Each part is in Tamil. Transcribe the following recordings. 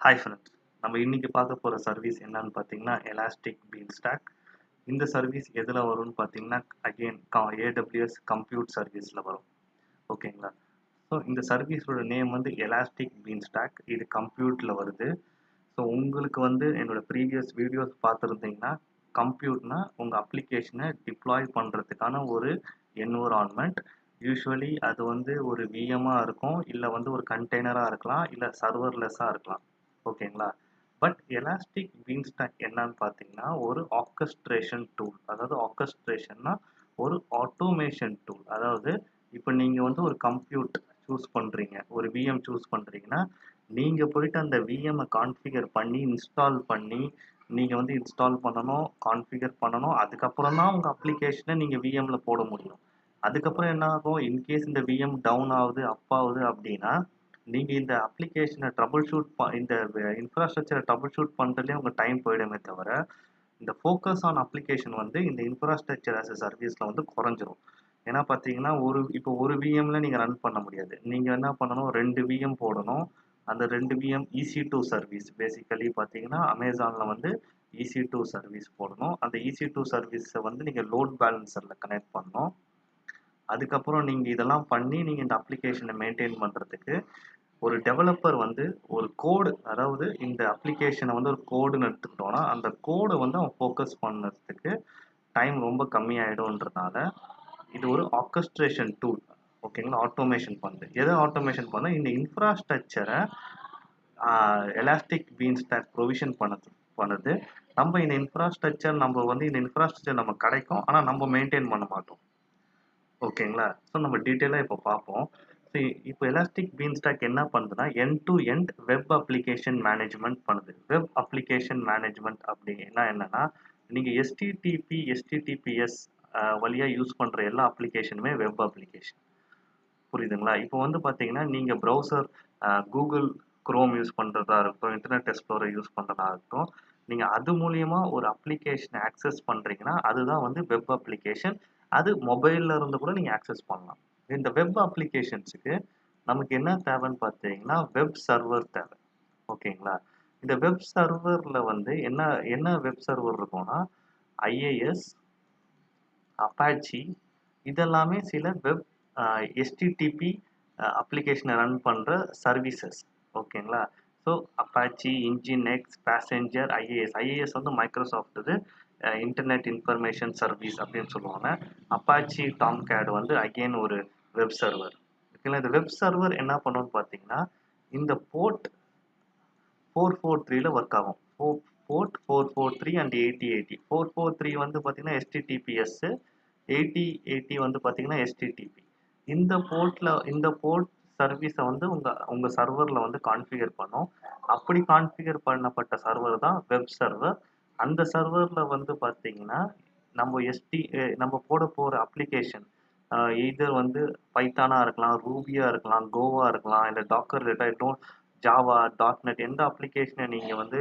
ஹாய் ஃப்ரெண்ட்ஸ், நம்ம இன்னைக்கு பார்க்க போகிற சர்வீஸ் என்னன்னு பார்த்தீங்கன்னா எலாஸ்டிக் பீன்ஸ்டாக். இந்த சர்வீஸ் எதில் வரும்னு பார்த்தீங்கன்னா அகெயின் ஏடபிள்யூஎஸ் கம்ப்யூட் சர்வீஸில் வரும். ஓகேங்களா? ஸோ இந்த சர்வீஸோட நேம் வந்து எலாஸ்டிக் பீன்ஸ்டாக். இது கம்ப்யூட்டில் வருது. ஸோ உங்களுக்கு வந்து என்னோட ப்ரீவியஸ் வீடியோஸ் பார்த்துருந்தீங்கன்னா கம்ப்யூட்னா உங்கள் அப்ளிகேஷனை டிப்ளாய் பண்ணுறதுக்கான ஒரு என்விரான்மெண்ட். யூஸ்வலி அது வந்து ஒரு விஎம்மாக இருக்கும், இல்லை வந்து ஒரு கண்டெய்னராக இருக்கலாம், இல்லை சர்வர்லெஸ்ஸாக இருக்கலாம். ஓகேங்களா? பட் எலாஸ்டிக் பீன்ஸ்டாக் என்னன்னு பார்த்தீங்கன்னா ஒரு ஆர்கஸ்ட்ரேஷன் டூல். அதாவது ஆர்கஸ்ட்ரேஷன்னா ஒரு ஆட்டோமேஷன் டூல். அதாவது இப்போ நீங்கள் வந்து ஒரு கம்ப்யூட் சூஸ் பண்ணுறீங்க, ஒரு விஎம் சூஸ் பண்ணுறீங்கன்னா நீங்கள் போயிட்டு அந்த விஎம்மை கான்ஃபிகர் பண்ணி இன்ஸ்டால் பண்ணி நீங்கள் வந்து இன்ஸ்டால் பண்ணணும், கான்ஃபிகர் பண்ணணும். அதுக்கப்புறம் தான் உங்கள் அப்ளிகேஷனை நீங்கள் விஎம்ல போட முடியும். அதுக்கப்புறம் என்ன ஆகும், இன்கேஸ் இந்த விஎம் டவுன் ஆகுது, அப் ஆகுது அப்படின்னா நீங்கள் இந்த அப்ளிகேஷனை ட்ரபிள் ஷூட் இந்த இன்ஃப்ராஸ்ட்ரக்சரை ட்ரபிள் ஷூட் பண்ணுறதுலேயே உங்கள் டைம் போயிடுமே தவிர இந்த ஃபோக்கஸ் ஆன் அப்ளிகேஷன் வந்து இந்த இன்ஃப்ராஸ்ட்ரக்சர் ஆஸ் எ சர்வீஸில் வந்து குறைஞ்சிரும். ஏன்னா பார்த்தீங்கன்னா இப்போ ஒரு விஎம்ல நீங்கள் ரன் பண்ண முடியாது. நீங்கள் என்ன பண்ணணும், 2 விஎம் போடணும். அந்த 2 விஎம் EC2 சர்வீஸ். பேசிக்கலி பார்த்தீங்கன்னா அமேசானில் வந்து EC2 சர்வீஸ் போடணும். அந்த EC2 சர்வீஸை வந்து நீங்கள் லோட் பேலன்சரில் கனெக்ட் பண்ணணும். அதுக்கப்புறம் நீங்கள் இதெல்லாம் பண்ணி நீங்கள் இந்த அப்ளிகேஷனை மெயின்டைன் பண்ணுறதுக்கு ஒரு டெவலப்பர் வந்து ஒரு கோடு, அதாவது இந்த அப்ளிகேஷனை வந்து ஒரு கோடுன்னு எடுத்துக்கிட்டோம்னா அந்த கோடை வந்து அவன் ஃபோக்கஸ் பண்ணுறதுக்கு டைம் ரொம்ப கம்மியாயிடும்ன்றனால இது ஒரு ஆர்கஸ்ட்ரேஷன் டூல். ஓகேங்களா? ஆட்டோமேஷன் பண்ணுது. எதை ஆட்டோமேஷன் பண்ண, இந்த இன்ஃப்ராஸ்ட்ரக்சரை எலாஸ்டிக் பீன்ஸ்டாக் ப்ரொவிஷன் பண்ணுது. நம்ம இந்த இன்ஃப்ராஸ்ட்ரக்சர் நம்ம கிடைக்கும், ஆனால் நம்ம மெயின்டைன் பண்ண மாட்டோம். ஓகேங்களா? ஸோ நம்ம டீட்டெயிலாக இப்போ பார்ப்போம். ஸோ இப்போ எலாஸ்டிக் பீன்ஸ்டாக் என்ன பண்ணுதுன்னா end to end web application management பண்ணுது. வெப் அப்ளிகேஷன் மேனேஜ்மெண்ட் அப்படின்னா என்னன்னா, நீங்கள் HTTPS வழியாக யூஸ் பண்ணுற எல்லா அப்ளிகேஷனுமே வெப் அப்ளிகேஷன். புரியுதுங்களா? இப்போ வந்து பார்த்தீங்கன்னா நீங்கள் ப்ரௌசர் கூகுள் குரோம் யூஸ் பண்ணுறதா இருக்கட்டும், இன்டர்நெட் எக்ஸ்ப்ளோரர் யூஸ் பண்ணுறதா இருக்கட்டும், நீங்கள் அது மூலியமாக ஒரு அப்ளிகேஷனை ஆக்சஸ் பண்ணுறீங்கன்னா அதுதான் வந்து வெப் அப்ளிகேஷன். அது மொபைலில் இருந்து கூட நீங்கள் ஆக்சஸ் பண்ணலாம். இந்த வெப் அப்ளிகேஷன்ஸுக்கு நமக்கு என்ன தேவைன்னு பார்த்தீங்கன்னா வெப் சர்வர் தேவை. ஓகேங்களா? இந்த வெப் சர்வரில் வந்து என்ன என்ன வெப் சர்வர் இருக்கும்னா IIS, அப்பாச்சி, இதெல்லாமே சில வெப் HTTP அப்ளிகேஷனை ரன் பண்ணுற சர்வீசஸ். ஓகேங்களா? So Apache, Nginx, Passenger, IAS வந்து மைக்ரோசாஃப்ட் இது இன்டர்நெட் இன்ஃபர்மேஷன் சர்வீஸ் அப்படின்னு சொல்லுவாங்க. அப்பாச்சி டாம்கேட் வந்து அகெயின் ஒரு வெப் சர்வர். ஓகேங்களா? இந்த வெப் சர்வர் என்ன பண்ணுன்னு பார்த்தீங்கன்னா இந்த போர்ட் 443ல ஒர்க் ஆகும். Port 443 and 8080. 443 வந்து பார்த்தீங்கன்னா HTTPS, 8080 வந்து பார்த்தீங்கன்னா HTTP. இந்த போர்ட் சர்வீஸை வந்து உங்க சர்வரில் வந்து கான்ஃபிகர் பண்ணும். அப்படி கான்ஃபிகர் பண்ணப்பட்ட சர்வர் தான் வெப் சர்வர். அந்த சர்வரில் வந்து பார்த்தீங்கன்னா நம்ம போட போகிற அப்ளிகேஷன் எய்தர் வந்து பைத்தானாக இருக்கலாம், ரூபியாக இருக்கலாம், கோவா இருக்கலாம், இல்லை டாக்கர் டேட்டா, ஜாவா, டாட்நெட், எந்த அப்ளிகேஷனை நீங்கள் வந்து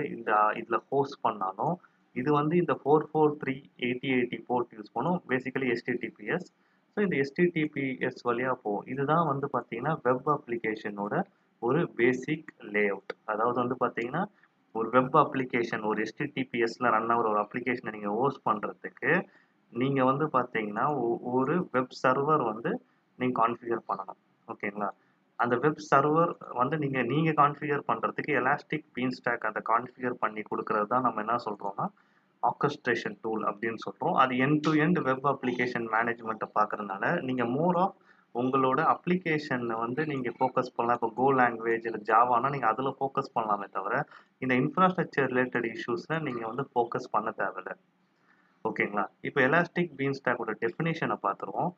இதில் ஹோஸ்ட் பண்ணாலும் இது வந்து இந்த 443 8080 போர்ட் யூஸ் பண்ணும். Basically HTTPS. ஸோ இந்த HTTPS வழியாக போகும். இதுதான் வந்து பார்த்தீங்கன்னா வெப் அப்ளிகேஷனோட ஒரு பேசிக் லே அவுட். அதாவது வந்து பார்த்தீங்கன்னா ஒரு வெப் அப்ளிகேஷன் ஒரு HTTPSல ரன் ஆகிற ஒரு அப்ளிகேஷனை நீங்கள் ஹோஸ்ட் பண்ணுறதுக்கு நீங்கள் வந்து பார்த்தீங்கன்னா ஒரு வெப் சர்வர் வந்து நீங்கள் கான்ஃபிகர் பண்ணணும். ஓகேங்களா? அந்த வெப் சர்வர் வந்து நீங்கள் கான்ஃபிகர் பண்ணுறதுக்கு எலாஸ்டிக் பீன்ஸ்டாக் அந்த கான்ஃபிகர் பண்ணி கொடுக்கறது தான் நம்ம என்ன சொல்கிறோம்னா ஆர்கஸ்ட்ரேஷன் டூல் அப்படின்னு சொல்கிறோம். அது end to end web application மேனேஜ்மெண்ட்டை பார்க்குறதுனால நீங்கள் மோர் ஆஃப் உங்களோட அப்ளிகேஷனை வந்து நீங்கள் ஃபோக்கஸ் பண்ணலாம். இப்போ கோ லாங்குவேஜ் இல்லை ஜாவானா நீங்கள் அதில் ஃபோக்கஸ் பண்ணலாமே தவிர இந்த இன்ஃப்ராஸ்ட்ரக்சர் ரிலேட்டட் இஷ்யூஸில் நீங்கள் வந்து ஃபோக்கஸ் பண்ண தேவையில்லை. ஓகேங்களா? இப்போ எலாஸ்டிக் பீன்ஸ்டாக்கோட டெஃபினேஷனை பார்த்துருவோம்.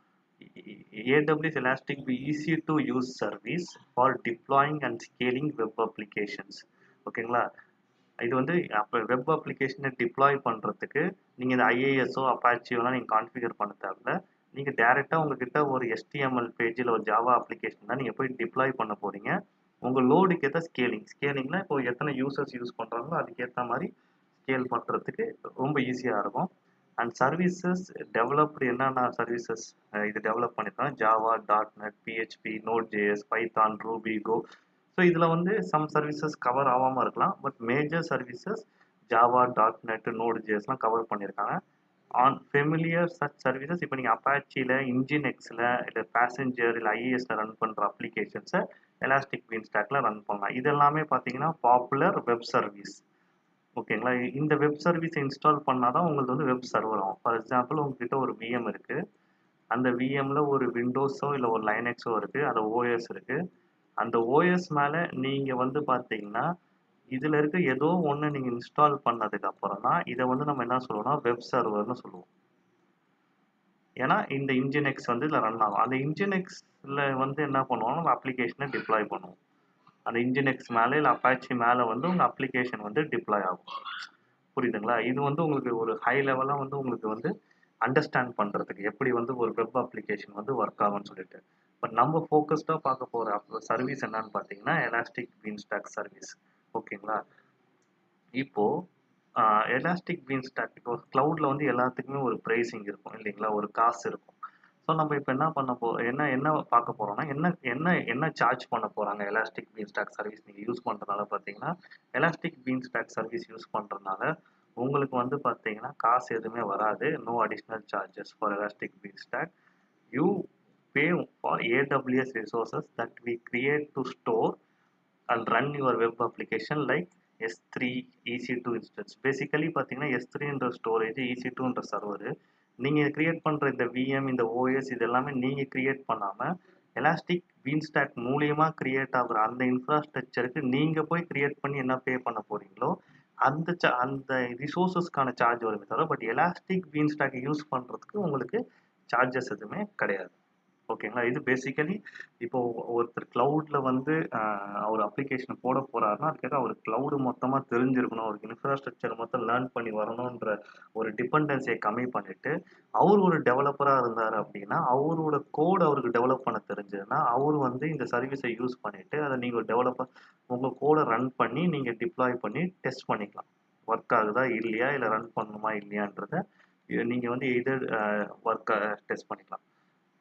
AWS Elastic be easy to use service for deploying and scaling web applications. ஓகேங்களா? இது வந்து அப்போ வெப் அப்ளிகேஷனை டிப்ளாய் பண்ணுறதுக்கு நீங்கள் இந்த ஐஏஎஸ்ஓ அப்பாச்சியோலாம் நீங்கள் கான்ஃபிகர் பண்ண தேவையில்ல. நீங்கள் டேரெக்டாக உங்ககிட்ட ஒரு HTML பேஜில் ஒரு ஜாவா அப்ளிகேஷன் தான் நீங்கள் போய் டிப்ளாய் பண்ண போகிறீங்க. உங்கள் லோடுக்கு ஏற்ற ஸ்கேலிங்னா இப்போ எத்தனை யூசர்ஸ் யூஸ் பண்ணுறாங்களோ அதுக்கேற்ற மாதிரி ஸ்கேல் பண்ணுறதுக்கு ரொம்ப ஈஸியாக இருக்கும். அண்ட் சர்வீசஸ் டெவலப்டு என்னென்ன சர்வீசஸ் இது டெவலப் பண்ணியிருக்காங்க, Java, dot net, PHP, Node.js, Python, Ruby, Go. So இதில் வந்து சம் சர்வீசஸ் கவர் ஆகாமல் இருக்கலாம், but major services Java, dot net, node ஜேஎஸ்லாம் கவர் பண்ணியிருக்காங்க. ஆன் ஃபெமிலியர் சச் சர்வீசஸ் இப்போ நீங்கள் அப்பாச்சியில், இன்ஜின்எக்ஸில், இல்லை பேசஞ்சர், இல்லை ஐஏஎஸில் ரன் பண்ணுற அப்ளிகேஷன்ஸை எலாஸ்டிக் பீன்ஸ்டாக்கில் ரன் பண்ணலாம். இது எல்லாமே பார்த்தீங்கன்னா பாப்புலர் வெப் சர்வீஸ். ஓகேங்களா? இந்த வெப் சர்வீஸை இன்ஸ்டால் பண்ணால் தான் உங்களுக்கு வந்து வெப் சர்வர் ஆகும். ஃபார் எக்ஸாம்பிள் உங்ககிட்ட ஒரு விஎம் இருக்குது. அந்த விஎம்ல ஒரு விண்டோஸோ இல்லை ஒரு லைனக்ஸோ இருக்குது. அது ஓஎஸ் இருக்குது. அந்த ஓஎஸ் மேலே நீங்கள் வந்து பார்த்தீங்கன்னா இதில் இருக்க ஏதோ ஒன்று நீங்கள் இன்ஸ்டால் பண்ணதுக்கு அப்புறம் தான் இதை வந்து நம்ம என்ன சொல்லுவோம்னா வெப் சர்வர்னு சொல்லுவோம். ஏன்னா இந்த இன்ஜின்எக்ஸ் வந்து இதில் ரன் ஆகும். அந்த இன்ஜின்எக்ஸில் வந்து என்ன பண்ணுவோம், நம்ம அப்ளிகேஷனை டிப்ளாய் பண்ணுவோம். அந்த இன்ஜின்எக்ஸ் மேலே இல்லை அப்பாச்சி மேலே வந்து உங்கள் அப்ளிகேஷன் வந்து டிப்ளாய் ஆகும். புரியுதுங்களா? இது வந்து உங்களுக்கு ஒரு ஹை லெவலாக வந்து உங்களுக்கு வந்து அண்டர்ஸ்டாண்ட் பண்ணுறதுக்கு எப்படி வந்து ஒரு வெப் அப்ளிகேஷன் வந்து ஒர்க் ஆகும்னு சொல்லிட்டு. பட் நம்ம ஃபோக்கஸ்டாக பார்க்க போகிற சர்வீஸ் என்னன்னு பார்த்தீங்கன்னா எலாஸ்டிக் பீன்ஸ்டாக் சர்வீஸ். ஓகேங்களா? இப்போ எலாஸ்டிக் பீன்ஸ்டாக் இப்போ க்ளவுடில் வந்து எல்லாத்துக்குமே ஒரு ப்ரைஸிங் இருக்கும் இல்லைங்களா? ஒரு காசு இருக்கும். ஸோ நம்ம இப்போ என்ன பண்ண என்ன என்ன பார்க்க போகிறோம்னா என்ன என்ன என்ன சார்ஜ் பண்ண போகிறாங்க எலாஸ்டிக் பீன்ஸ்டாக் சர்வீஸ் நீங்கள் யூஸ் பண்ணுறதுனால பார்த்தீங்கன்னா எலாஸ்டிக் பீன்ஸ்டாக் சர்வீஸ் யூஸ் பண்ணுறதுனால உங்களுக்கு வந்து பார்த்தீங்கன்னா காசு எதுவுமே வராது. No additional charges for Elastic Beanstalk. You pay for AWS resources that we create to store and run your web application like S3, EC2 instance. Basically பார்த்தீங்கன்னா S3ன்ற ஸ்டோரேஜ், EC2ன்ற சர்வர் நீங்கள் கிரியேட் பண்ணுற இந்த VM, இந்த OS இது எல்லாமே நீங்கள் கிரியேட் பண்ணாமல் எலாஸ்டிக் பீன்ஸ்டாக் மூலியமாக கிரியேட் ஆகுற அந்த இன்ஃப்ராஸ்ட்ரக்சருக்கு நீங்கள் போய் கிரியேட் பண்ணி என்ன பே பண்ண போகிறீங்களோ அந்த ரிசோர்ஸஸ்க்கான சார்ஜ் வருமே தவிர, பட் எலாஸ்டிக் பீன்ஸ்டாக் யூஸ் பண்ணுறதுக்கு உங்களுக்கு சார்ஜஸ் எதுவுமே கிடையாது. ஓகேங்களா? இது பேசிக்கலி இப்போ ஒருத்தர் கிளவுட்ல வந்து ஒரு அப்ளிகேஷன் போட போறாருன்னா அதுக்காக அவர் கிளவுடு மொத்தமா தெரிஞ்சிருக்கணும், அவருக்கு இன்ஃப்ராஸ்ட்ரக்சர் மொத்தம் லேர்ன் பண்ணி வரணுன்ற ஒரு டிபெண்டன்சியை கம்மி பண்ணிட்டு அவர் ஒரு டெவலப்பரா இருந்தார் அப்படின்னா அவரோட கோட் அவருக்கு டெவலப் பண்ண தெரிஞ்சதுன்னா அவர் வந்து இந்த சர்வீஸை யூஸ் பண்ணிட்டு அதை நீங்க ஒரு டெவலப்பர் உங்க கோடை ரன் பண்ணி நீங்க டிப்ளாய் பண்ணி டெஸ்ட் பண்ணிக்கலாம். ஒர்க் ஆகுதா இல்லையா, இல்லை ரன் பண்ணணுமா இல்லையான்றத நீங்க வந்து எதர் ஒர்க்கை டெஸ்ட் பண்ணிக்கலாம்.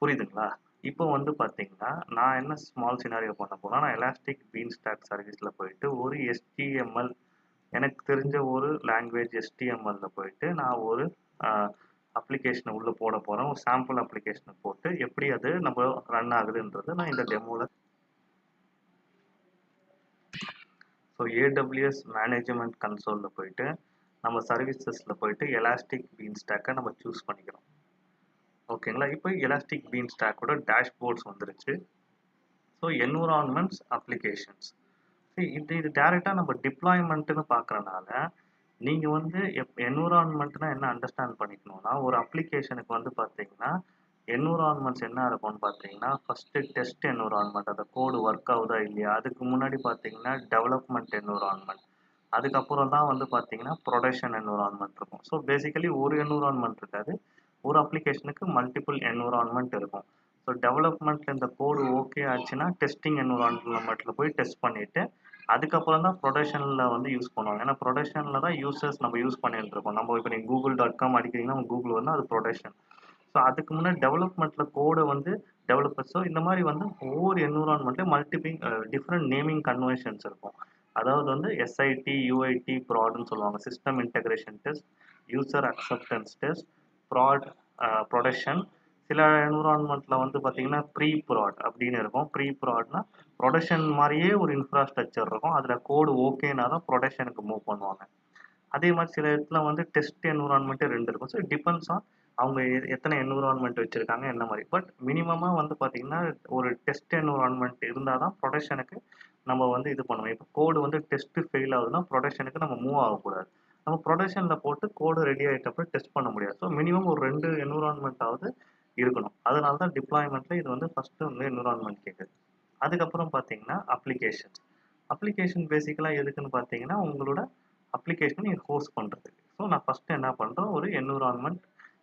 புரியுதுங்களா? இப்போ வந்து பார்த்தீங்கன்னா நான் என்ன ஸ்மால் சினாரியோ பண்ண போனா நான் எலாஸ்டிக் பீன்ஸ்டாக் சர்வீஸ்ல போயிட்டு ஒரு HTML எனக்கு தெரிஞ்ச ஒரு லாங்குவேஜ் HTMLல போயிட்டு நான் ஒரு அப்ளிகேஷனை உள்ள போட போறேன். ஒரு சாம்பிள் அப்ளிகேஷனை போட்டு எப்படி அது நம்ம ரன் ஆகுதுன்றது நான் இந்த டெமோல. ஸோ AWS மேனேஜ்மெண்ட் கன்சோல்ல போயிட்டு நம்ம சர்வீசஸ்ல போயிட்டு எலாஸ்டிக் பீன்ஸ்டாக்கை நம்ம சூஸ் பண்ணிக்கிறோம். ஓகேங்களா? இப்போ எலாஸ்டிக் பீன்ஸ்டாக்கோட டேஷ்போர்ட்ஸ் வந்துருச்சு. So environments, applications. இது டேரெக்டாக நம்ம டிப்ளாய்மெண்ட்டுன்னு பார்க்குறனால நீங்கள் வந்து என்விரான்மெண்ட்னா என்ன அண்டர்ஸ்டாண்ட் பண்ணிக்கணும்னா ஒரு அப்ளிகேஷனுக்கு வந்து பார்த்தீங்கன்னா என்விரான்மெண்ட்ஸ் என்ன இருக்கும்னு பார்த்தீங்கன்னா ஃபஸ்ட்டு டெஸ்ட் என்விரான்மெண்ட், அந்த கோடு ஒர்க் ஆகுதா இல்லையா. அதுக்கு முன்னாடி பார்த்தீங்கன்னா டெவலப்மெண்ட் என்விரான்மெண்ட், அதுக்கப்புறம் தான் வந்து பார்த்தீங்கன்னா ப்ரொடக்ஷன் என்விரான்மெண்ட் இருக்கும். ஸோ பேசிக்கலி ஒரு என்விரான்மெண்ட் இருக்காது, ஒரு அப்ளிகேஷனுக்கு மல்டிபிள் என்விரான்மெண்ட் இருக்கும். ஸோ டெவலப்மெண்ட்டில் இந்த கோடு ஓகே ஆச்சுன்னா டெஸ்டிங் என்விரான்மெண்ட்டில் போய் டெஸ்ட் பண்ணிவிட்டு அதுக்கப்புறம் தான் ப்ரொடக்ஷனில் வந்து யூஸ் பண்ணுவாங்க. ஏன்னா ப்ரொடக்ஷனில் தான் யூசர்ஸ் நம்ம யூஸ் பண்ணிட்டு இருக்கோம். நம்ம இப்போ நீங்கள் google.com அடிக்கிறீங்கன்னா கூகுள் வந்து அது ப்ரொடக்ஷன். ஸோ அதுக்கு முன்னாடி டெவலப்மெண்ட்டில் கோடை வந்து டெவலப்பர்ஸோ இந்த மாதிரி வந்து ஒவ்வொரு என்விரான்மெண்ட்லையும் மல்டிபிள் டிஃப்ரெண்ட் நேமிங் கன்வென்ஷன்ஸ் இருக்கும். அதாவது வந்து SIT, UIT, ப்ராட்னு சொல்லுவாங்க. System integration test, user acceptance test, prod, production. சில என்விரான்மெண்ட்ல வந்து பார்த்தீங்கன்னா ப்ரீ ப்ராட் அப்படின்னு இருக்கும். ப்ரீ ப்ராட்னா ப்ரொடக்ஷன் மாதிரியே ஒரு இன்ஃப்ராஸ்ட்ரக்சர் இருக்கும். அதில் கோடு ஓகேனா தான் ப்ரொடக்ஷனுக்கு மூவ் பண்ணுவாங்க. அதே மாதிரி சில இடத்துல வந்து டெஸ்ட் என்விரான்மெண்ட்டே 2 இருக்கும். ஸோ டிபெண்ட்ஸ் ஆன் அவங்க எத்தனை என்விரான்மெண்ட் வச்சுருக்காங்க என்ன மாதிரி. பட் மினிமமாக வந்து பார்த்தீங்கன்னா ஒரு டெஸ்ட் என்விரான்மெண்ட் இருந்தால் தான் ப்ரொடக்ஷனுக்கு நம்ம வந்து இது பண்ணுவோம். இப்போ கோடு வந்து டெஸ்ட்டு ஃபெயில் ஆகுதுன்னா ப்ரொடக்ஷனுக்கு நம்ம மூவ் ஆகக்கூடாது. நம்ம ப்ரொடக்ஷனில் போட்டு கோடு ரெடி ஆகிட்டப்ப டெஸ்ட் பண்ண முடியாது. ஸோ மினிமம் ஒரு 2 என்விரான்மெண்ட்டாவது இருக்கணும். அதனால தான் டிப்ளாய்மெண்ட்டில் இது வந்து ஃபஸ்ட்டு வந்து என்விரான்மெண்ட் கேட்குது. அதுக்கப்புறம் பார்த்தீங்கன்னா அப்ளிகேஷன். அப்ளிகேஷன் பேசிக்கலாக எதுக்குன்னு பார்த்தீங்கன்னா உங்களோட அப்ளிகேஷன் நீங்கள் ஹோஸ்ட் பண்ணுறதுக்கு. ஸோ நான் ஃபஸ்ட்டு என்ன பண்ணுறேன், ஒரு environment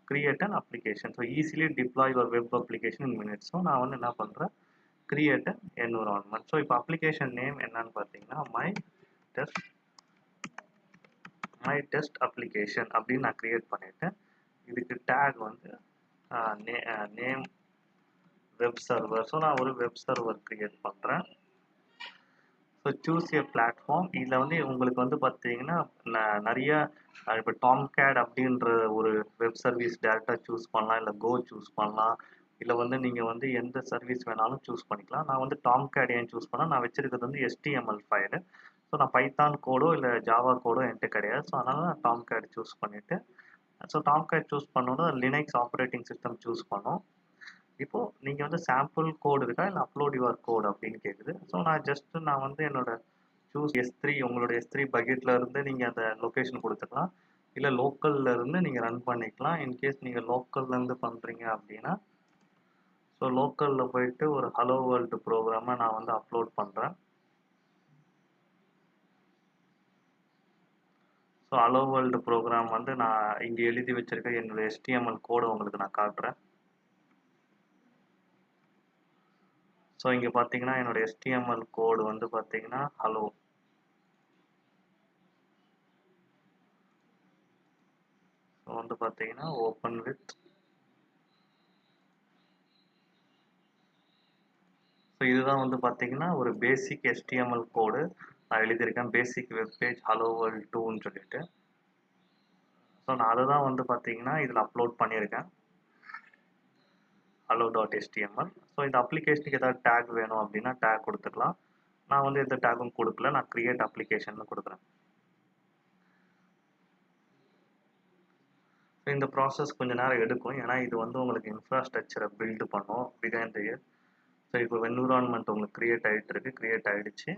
create an application. So easily deploy your web application in minutes. So நான் வந்து என்ன பண்ணுறேன், கிரியேட் அன் என்விரான்மெண்ட். ஸோ இப்போ அப்ளிகேஷன் நேம் என்னன்னு பார்த்தீங்கன்னா மை டெஸ்ட் அப்ளிகேஷன் அப்படின்னு நான் கிரியேட் பண்ணிவிட்டேன். இதுக்கு டேக் வந்து நேம் வெப் சர்வர். ஸோ நான் ஒரு வெப் சர்வர் கிரியேட் பண்ணுறேன். ஸோ சூஸ் ஏ பிளாட்ஃபார்ம். இதில் வந்து உங்களுக்கு வந்து பார்த்தீங்கன்னா நிறைய இப்போ டாம்கேட் அப்படின்ற ஒரு வெப் சர்வீஸ் டேரெக்டாக சூஸ் பண்ணலாம், இல்லை கோ சூஸ் பண்ணலாம், இல்லை வந்து நீங்கள் வந்து எந்த சர்வீஸ் வேணாலும் சூஸ் பண்ணிக்கலாம். நான் வந்து டாம்கேட் ஏன் சூஸ் பண்ணால், நான் வச்சிருக்கிறது வந்து HTML ஃபைலு. ஸோ நான் பைத்தான் கோடோ இல்லை ஜாவா கோடோ என்கிட்ட கிடையாது. ஸோ அதனால் நான் டாம்கேட் சூஸ் பண்ணிவிட்டு, ஸோ டாம்கேட் சூஸ் பண்ணோன்னா லினக்ஸ் ஆப்ரேட்டிங் சிஸ்டம் சூஸ் பண்ணோம். இப்போ நீங்க வந்து சாம்பிள் கோட் இருக்கா இல்லை அப்லோட் யுவர் கோட் அப்படின்னு கேட்குது. ஸோ நான் வந்து என்னோட சூஸ் S3, உங்களோட S3 பக்கெட்ல இருந்து நீங்க அந்த லொகேஷன் கொடுத்துக்கலாம், இல்லை லோக்கல்ல இருந்து நீங்க ரன் பண்ணிக்கலாம். இன்கேஸ் நீங்க லோக்கல்ல இருந்து பண்றீங்க அப்படின்னா, ஸோ லோக்கல்ல போயிட்டு ஒரு ஹலோ வேர்ல்டு ப்ரோக்ராமை நான் வந்து அப்லோட் பண்றேன். ஸோ ஹலோ வேர்ல்டு ப்ரோக்ராம் வந்து நான் இங்கே எழுதி வச்சிருக்க என்னோட HTML கோடை உங்களுக்கு நான் காட்டுறேன். ஸோ இங்கே பார்த்தீங்கன்னா என்னோட HTML கோடு வந்து பார்த்தீங்கன்னா ஹலோ. ஸோ வந்து பார்த்தீங்கன்னா ஓப்பன் வித். ஸோ இதுதான் வந்து பார்த்தீங்கன்னா ஒரு பேசிக் HTML கோடு நான் எழுதியிருக்கேன். பேசிக் வெப் பேஜ் ஹலோ வேர்ல்ட் 2ன்னு சொல்லிட்டு. ஸோ நான் அதை தான் வந்து பார்த்தீங்கன்னா இதில் அப்லோட் பண்ணியிருக்கேன், hello.html. ஸோ இந்த அப்ளிகேஷனுக்கு ஏதாவது டேக் வேணும் அப்படின்னா டேக் கொடுத்துக்கலாம். நான் வந்து எந்த டேக்கும் கொடுக்கல, நான் கிரியேட் அப்ளிகேஷன் கொடுக்குறேன். ஸோ இந்த ப்ராசஸ் கொஞ்சம் நேரம் எடுக்கும், ஏன்னா இது வந்து உங்களுக்கு இன்ஃப்ராஸ்ட்ரக்சரை பில்டு பண்ணும் பிஹைண்ட் த இயர். ஸோ இப்போ என்விரான்மெண்ட் உங்களுக்கு கிரியேட் ஆகிடுச்சு.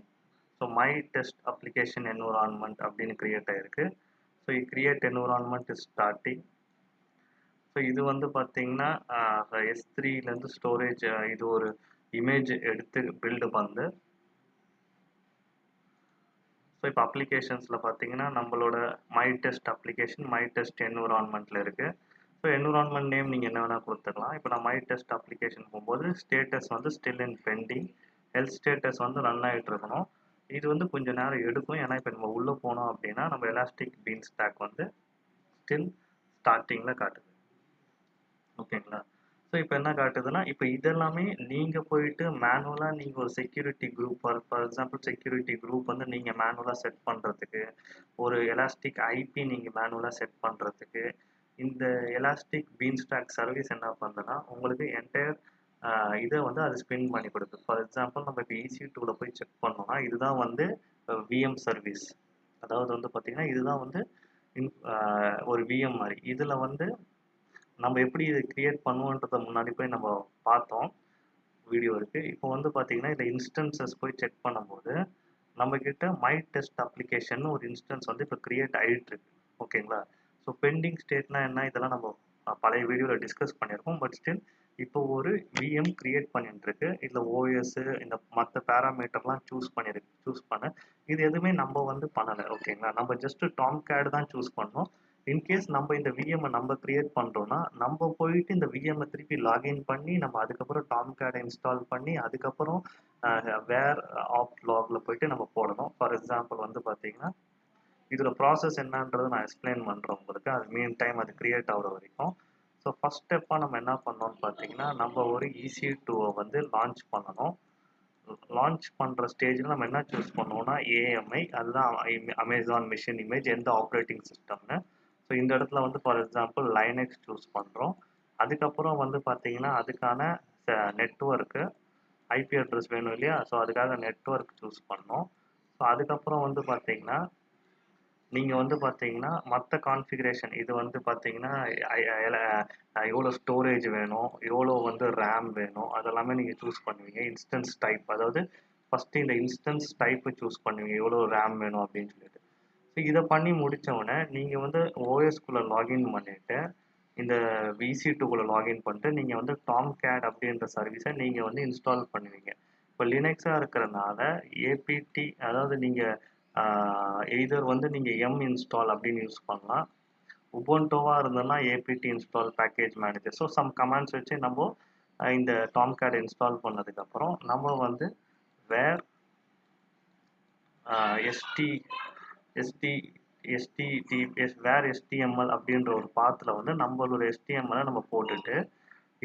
So my test application environment அப்படின்னு கிரியேட் ஆகிருக்கு. So create environment is starting. So இது வந்து பார்த்தீங்கன்னா S3லேருந்து ஸ்டோரேஜ் இது ஒரு இமேஜ் எடுத்து பில்டு பண்ணு. ஸோ இப்போ அப்ளிகேஷன்ஸில் பார்த்தீங்கன்னா நம்மளோட my test application my test என்விரான்மெண்ட்டில் இருக்குது. ஸோ என்விரான்மெண்ட் நேம் நீங்கள் என்ன வேணால் கொடுத்துக்கலாம். இப்போ நான் மை டெஸ்ட் அப்ளிகேஷன் போகும்போது ஸ்டேட்டஸ் வந்து still in pending, health status வந்து ரன் ஆகிட்டு இருக்கணும். இது வந்து கொஞ்சம் நேரம் எடுக்கும், ஏன்னா இப்போ நம்ம உள்ளே போனோம் அப்படின்னா நம்ம எலாஸ்டிக் பீன் ஸ்டாக் வந்து ஸ்டில் ஸ்டார்டிங்கில் காட்டுது. ஓகேங்களா? ஸோ இப்போ என்ன காட்டுதுன்னா, இப்போ இதெல்லாமே நீங்கள் போயிட்டு மேனுவலாக நீங்கள் ஒரு security group for example security group வந்து நீங்கள் மேனுவலாக செட் பண்ணுறதுக்கு, ஒரு எலாஸ்டிக் ஐபி நீங்கள் மேனுவலாக செட் பண்ணுறதுக்கு, இந்த எலாஸ்டிக் பீன் ஸ்டாக் சர்வீஸ் என்ன பண்ணுதுன்னா உங்களுக்கு என்டையர் இதை வந்து அது ஸ்பின் பண்ணி கொடுக்குது. ஃபார் எக்ஸாம்பிள் நம்ம இப்போ EC2ல போய் செக் பண்ணோம்னா இதுதான் வந்து VM சர்வீஸ். அதாவது வந்து பார்த்தீங்கன்னா இதுதான் வந்து ஒரு VM மாதிரி. இதில் வந்து நம்ம எப்படி இதை கிரியேட் பண்ணுவோன்றத முன்னாடி போய் நம்ம பார்த்தோம், வீடியோ இருக்குது. இப்போ வந்து பார்த்தீங்கன்னா இந்த இன்ஸ்டன்சஸ் போய் செக் பண்ணும்போது நம்மக்கிட்ட மை டெஸ்ட் அப்ளிகேஷன் ஒரு இன்ஸ்டன்ஸ் வந்து இப்போ கிரியேட் ஆகிட்டு இருக்கு. ஓகேங்களா? ஸோ பெண்டிங் ஸ்டேட்னா என்ன, இதெல்லாம் நம்ம பழைய வீடியோவில் டிஸ்கஸ் பண்ணியிருக்கோம். பட் ஸ்டில் இப்போ ஒரு VM கிரியேட் பண்ணிட்டு இருக்கு. இதில் OS இந்த மற்ற பேராமீட்டர்லாம் சூஸ் பண்ண இது எதுவுமே நம்ம வந்து பண்ணலை. ஓகேங்களா? நம்ம ஜஸ்ட் டாம்கேட் தான் சூஸ் பண்ணோம். இன்கேஸ் நம்ம இந்த VM நம்ம கிரியேட் பண்ணுறோம்னா நம்ம போயிட்டு இந்த VM திருப்பி லாகின் பண்ணி நம்ம அதுக்கப்புறம் டாம்கேடை இன்ஸ்டால் பண்ணி அதுக்கப்புறம் வேர் ஆப் லாக்ல போயிட்டு நம்ம போடணும். ஃபார் எக்ஸாம்பிள் வந்து பார்த்தீங்கன்னா இதில் ப்ராசஸ் என்னன்றதை நான் எக்ஸ்பிளைன் பண்ணுறேன் உங்களுக்கு. அது மீன் டைம் அது கிரியேட் ஆகிற வரைக்கும். ஸோ ஃபஸ்ட் ஸ்டெப்பாக நம்ம என்ன பண்ணோம்னு பார்த்தீங்கன்னா நம்ம ஒரு EC2 வந்து லான்ச் பண்ணணும். லான்ச் பண்ணுற ஸ்டேஜில் நம்ம என்ன சூஸ் பண்ணுவோம்னா AMI, அதுதான் அமேசான் மிஷின் இமேஜ், எந்த ஆப்ரேட்டிங் சிஸ்டம்னு. ஸோ இந்த இடத்துல வந்து ஃபார் எக்ஸாம்பிள் லைனக்ஸ் சூஸ் பண்ணுறோம். அதுக்கப்புறம் வந்து பார்த்தீங்கன்னா அதுக்கான நெட்வொர்க்கு ஐபி அட்ரஸ் வேணும் இல்லையா? ஸோ அதுக்காக நெட்வொர்க் சூஸ் பண்ணோம். ஸோ அதுக்கப்புறம் வந்து பார்த்தீங்கன்னா நீங்கள் வந்து பார்த்தீங்கன்னா மற்ற கான்ஃபிகரேஷன் இது வந்து பார்த்தீங்கன்னா எவ்வளோ ஸ்டோரேஜ் வேணும், எவ்வளோ வந்து ரேம் வேணும், அதெல்லாமே நீங்கள் சூஸ் பண்ணுவீங்க. இன்ஸ்டன்ஸ் டைப், அதாவது ஃபஸ்ட்டு இந்த இன்ஸ்டன்ஸ் டைப்பை சூஸ் பண்ணுவீங்க, எவ்வளோ ரேம் வேணும் அப்படின்னு சொல்லிட்டு. ஸோ இதை பண்ணி முடித்தவுடனே நீங்கள் வந்து OSக்குள்ளே லாகின் பண்ணிவிட்டு இந்த EC2குள்ளே லாகின் பண்ணிட்டு நீங்கள் வந்து டாம்கேட் அப்படின்ற சர்வீஸை நீங்கள் வந்து இன்ஸ்டால் பண்ணுவீங்க. இப்போ லினக்ஸாக இருக்கிறனால APT, அதாவது நீங்கள் எய்தர் வந்து நீங்கள் இன்ஸ்டால் அப்படின்னு யூஸ் பண்ணலாம். உபுண்டுவா இருந்ததுன்னா APT install package manager. So some commands வச்சு நம்ம இந்த டாம்கேட் இன்ஸ்டால் பண்ணதுக்கப்புறம் நம்ம வந்து வேர் வேர் HTML அப்படின்ற ஒரு பாத்தில் வந்து நம்மளோட HTML நம்ம போட்டுட்டு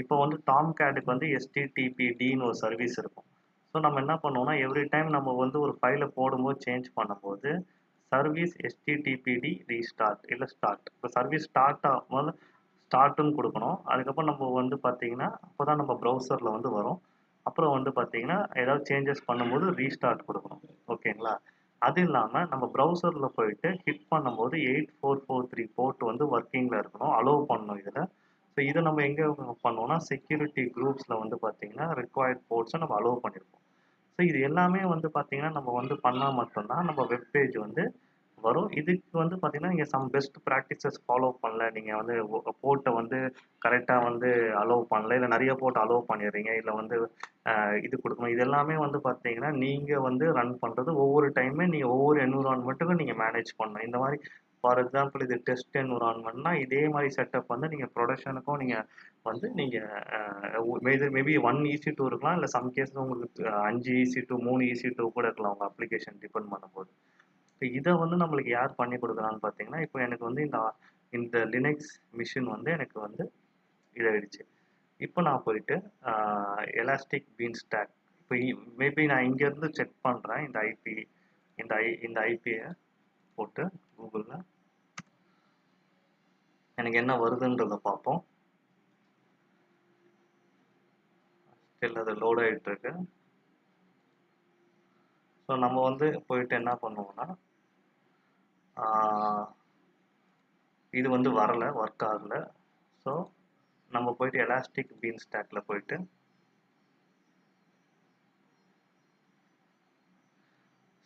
இப்போ வந்து டாம்கேட்டுக்கு வந்து STTPDன்னு ஒரு சர்வீஸ் இருக்கும். ஸோ ஸோ நம்ம என்ன பண்ணுவோம்னா எவ்ரி டைம் நம்ம வந்து ஒரு ஃபைலை போடும்போது சேஞ்ச் பண்ணும்போது சர்வீஸ் HTTPD ரீஸ்டார்ட் இல்லை ஸ்டார்ட். இப்போ சர்வீஸ் ஸ்டார்ட் ஆகும்போது ஸ்டார்ட்டுன்னு கொடுக்கணும். அதுக்கப்புறம் நம்ம வந்து பார்த்தீங்கன்னா அப்போ தான் நம்ம ப்ரௌசரில் வந்து வரும். அப்புறம் வந்து பார்த்தீங்கன்னா ஏதாவது சேஞ்சஸ் பண்ணும்போது ரீஸ்டார்ட் கொடுக்கணும். ஓகேங்களா? அது இல்லாமல் நம்ம ப்ரௌசரில் போயிட்டு ஹிட் பண்ணும்போது 8443 போர்ட் வந்து ஒர்க்கிங்கில் இருக்கணும். அலோவ் பண்ணணும் இதில். ஸோ இதை நம்ம எங்கே பண்ணுவோம்னா செக்யூரிட்டி குரூப்ஸில் வந்து பார்த்தீங்கன்னா ரிக்வயர்ட் போர்ட்ஸை நம்ம அலோவ் பண்ணியிருப்போம். ஸோ இது எல்லாமே வந்து பார்த்தீங்கன்னா நம்ம வந்து பண்ணால் மட்டும்தான் நம்ம வெப் பேஜ் வந்து வரும். இதுக்கு வந்து பார்த்தீங்கன்னா நீங்கள் சம் பெஸ்ட் ப்ராக்டிசஸ் ஃபாலோ பண்ணல, நீங்கள் வந்து போர்ட்டை வந்து கரெக்டாக வந்து அலோவ் பண்ணல, இல்லை நிறைய போர்ட் அலோவ் பண்ணிடுறீங்க, இல்லை வந்து இது கொடுக்கணும். இது எல்லாமே வந்து பார்த்தீங்கன்னா நீங்கள் வந்து ரன் பண்ணுறது ஒவ்வொரு டைமே நீங்கள் ஒவ்வொரு என்விரான்மெண்ட்டுக்கும் நீங்கள் மேனேஜ் பண்ணணும். இந்த மாதிரி ஃபார் எக்ஸாம்பிள் இது டெஸ்ட் என்விரான்மெண்ட்னா இதே மாதிரி செட்டப் வந்து நீங்கள் ப்ரொடக்ஷனுக்கும் நீங்கள் வந்து நீங்கள் மேபி 1 EC2 இருக்கலாம், இல்லை சம் கேஸில் உங்களுக்கு 5 EC2 3 EC2 கூட இருக்கலாம் உங்கள் அப்ளிகேஷன் டிபெண்ட் பண்ணும்போது. இப்போ இதை வந்து நம்மளுக்கு யார் பண்ணி கொடுக்குறான்னு பார்த்தீங்கன்னா இப்போ எனக்கு வந்து இந்த லினக்ஸ் மிஷின் வந்து எனக்கு வந்து இதாகிடுச்சு. இப்போ நான் போயிட்டு எலாஸ்டிக் பீன் ஸ்டாக் இப்போ மேபி நான் இங்கேருந்து செக் பண்ணுறேன் இந்த ஐபியை போட்டு கூகுளில் எனக்கு என்ன வருதுன்றதை பார்ப்போம். ஸ்டில் அது லோட் ஆகிட்டு இருக்கு. ஸோ நம்ம வந்து போயிட்டு என்ன பண்ணுவோம்னா இது வந்து வரலை, ஒர்க் ஆகலை. ஸோ நம்ம போயிட்டு எலாஸ்டிக் பீன் ஸ்டாக்கில் போயிட்டு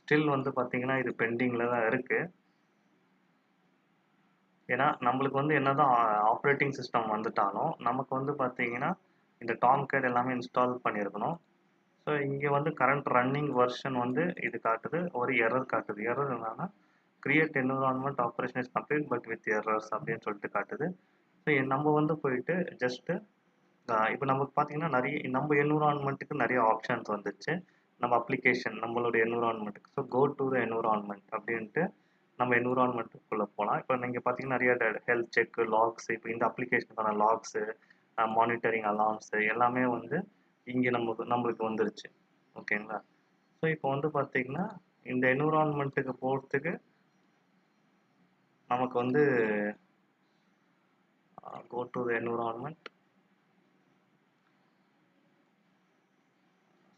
ஸ்டில் வந்து பார்த்தீங்கன்னா இது பெண்டிங்கில் தான் இருக்குது. ஏன்னா நம்மளுக்கு வந்து என்னதான் ஆப்ரேட்டிங் சிஸ்டம் வந்துட்டாலும் நமக்கு வந்து பார்த்தீங்கன்னா இந்த டாம்கேட் எல்லாமே இன்ஸ்டால் பண்ணியிருக்கணும். ஸோ இங்கே வந்து கரண்ட் ரன்னிங் வெர்ஷன் வந்து இது காட்டுது, ஒரு எரர் காட்டுது. எரர் என்னன்னா create environment operation is complete but with errors அப்படின்னு சொல்லிட்டு காட்டுது. ஸோ நம்ம வந்து போயிட்டு ஜஸ்ட்டு இப்போ நமக்கு பார்த்தீங்கன்னா நம்ம என்விரான்மெண்ட்டுக்கு நிறைய ஆப்ஷன்ஸ் வந்துச்சு. நம்ம அப்ளிகேஷன் நம்மளுடைய என்விரான்மெண்ட்டுக்கு so go to the environment அப்படின்ட்டு நம்ம என்விரான்மெண்ட்டுக்குள்ளே போகலாம். இப்போ நீங்கள் பார்த்தீங்கன்னா நிறைய ஹெல்த் செக் லாக்ஸ், இப்போ இந்த அப்ளிகேஷனுக்கான லாக்ஸு, மானிட்டரிங் அலார்ம்ஸு எல்லாமே வந்து இங்கே நம்மளுக்கு வந்துருச்சு. ஓகேங்களா? ஸோ இப்போ வந்து பார்த்தீங்கன்னா இந்த என்விரான்மெண்ட்டுக்கு போகிறதுக்கு நமக்கு வந்து go to the environment.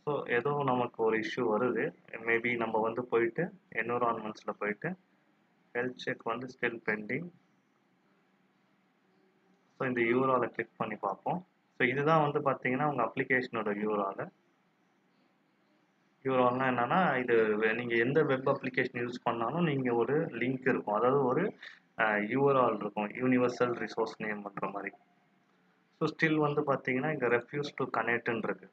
So ஏதோ நமக்கு ஒரு இஷ்யூ வருது. மேபி நம்ம வந்து போயிட்டு என்விரான்மெண்ட்ஸில் போயிட்டு ஹெல்த் செக் வந்து ஸ்டில் பெண்டிங். ஸோ இந்த யூஆர்எல்லை கிளிக் பண்ணி பார்ப்போம். ஸோ இதுதான் வந்து பார்த்தீங்கன்னா உங்கள் அப்ளிகேஷனோட யூஆர்எல். யூஆர்எல்னா என்னன்னா இது நீங்கள் எந்த வெப் அப்ளிகேஷன் யூஸ் பண்ணாலும் நீங்கள் ஒரு லிங்க் இருக்கும், அதாவது ஒரு யூஆர்எல் இருக்கும், யூனிவர்சல் ரிசோர்ஸ் நேம் பண்ணுற மாதிரி. ஸோ ஸ்டில் வந்து பார்த்தீங்கன்னா இங்கே ரெஃப்யூஸ் டு கனெக்ட்னு இருக்கு.